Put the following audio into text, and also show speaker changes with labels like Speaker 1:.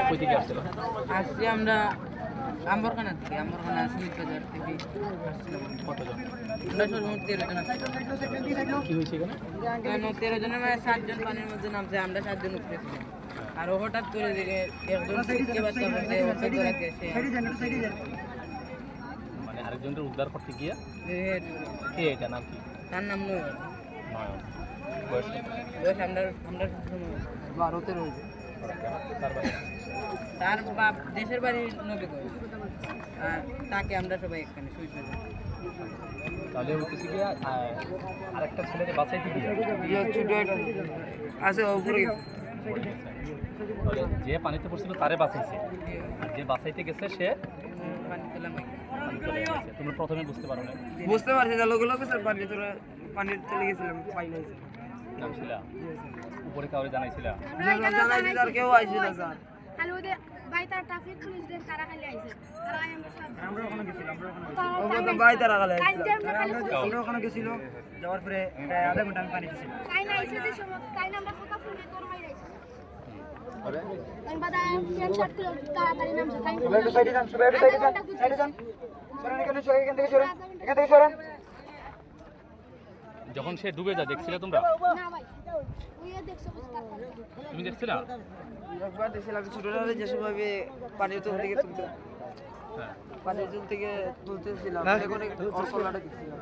Speaker 1: কই থেকে আসছিল?
Speaker 2: আসছি আমরা আম্বরখানা থেকে, আম্বরখানা স্মিথ বাজার থেকে আসছিলাম।
Speaker 1: কতজন?
Speaker 2: আমরা সর্বমোট 13 জন আসছিলাম।
Speaker 1: কি হয়েছে এখানে?
Speaker 2: 13 জনের মানে 7 জন পানির মধ্যে নামছে, আমরা 7 জন উপরে ছিলাম। আর হঠাৎ করে দেখে একজন শিখতে বাচ্চা বলছে ওকে ধরা গেছে।
Speaker 1: মানে আরেকজনের উদ্ধার করতে গিয়ে কে এটা নাম কি?
Speaker 2: তার নাম নয়,
Speaker 1: নয়ন। বয়স কত?
Speaker 2: বয়স আমরা 12-13 হয়েছে।
Speaker 1: তার বাড়ি?
Speaker 2: তার বাপ দেশের বাড়ি নবীগঞ্জ, আর তাকে আমরা সবাই এখানে সুইচ
Speaker 1: তাহলে হচ্ছে গিয়ে আরেকটা ছেলেকে বাঁচাইতে গিয়ে
Speaker 2: ছোট আছে উপরে গেছে।
Speaker 1: তাহলে যে পানিতে পড়ছিল তারে বাঁচাইছে, আর যে বাঁচাইতে গেছে সে
Speaker 2: পানি তোলা মাই
Speaker 1: পানি চলে গেছে। তুমি প্রথমে বুঝতে পারো না?
Speaker 2: বুঝতে পারছি যে লোক স্যার পানির চলে গেছিলাম, পাই নাই
Speaker 1: নামছিলা উপরে কাউরে জানাইছিলা?
Speaker 2: জানাইছি স্যার, কেউ আইছিল স্যার।
Speaker 3: খালি ওদের বাইতার ট্রাফিক পুলিশদের তারা খালি আইছে, তারা
Speaker 2: আমরা ওখানে গেছিলাম,
Speaker 3: আমরা
Speaker 2: তো বাই তারা গালে
Speaker 3: আমরা
Speaker 2: ওখানে গেছিল, যাওয়ার পরে প্রায় আধা ঘন্টা আমি পানি দিয়েছিলাম।
Speaker 3: তাই না আইছে যে সময় তাই না আমরা কথা শুনে তোর মাই আইছে আমি বাদা ফ্রেন্ড শট করে তাড়াতাড়ি নামছে তাই
Speaker 2: একটু সাইডে যান, সবাই একটু সাইডে যান, সাইডে যান, সরেন এখানে, সরে এখান থেকে সরেন, এখান থেকে সরেন।
Speaker 1: যখন সে ডুবে যায় দেখছিলে তোমরা?
Speaker 3: না ভাই ওই দেখছো বুঝতে
Speaker 1: তুমি দেখছিলা?
Speaker 2: একবার দেখছিলাম ছোটবেলায় যে সময় পানির তল থেকে তুলতে,
Speaker 1: হ্যাঁ।
Speaker 2: পানির তল থেকে তুলতেছিলাম, এখন ওর কলাটা দেখছিলাম।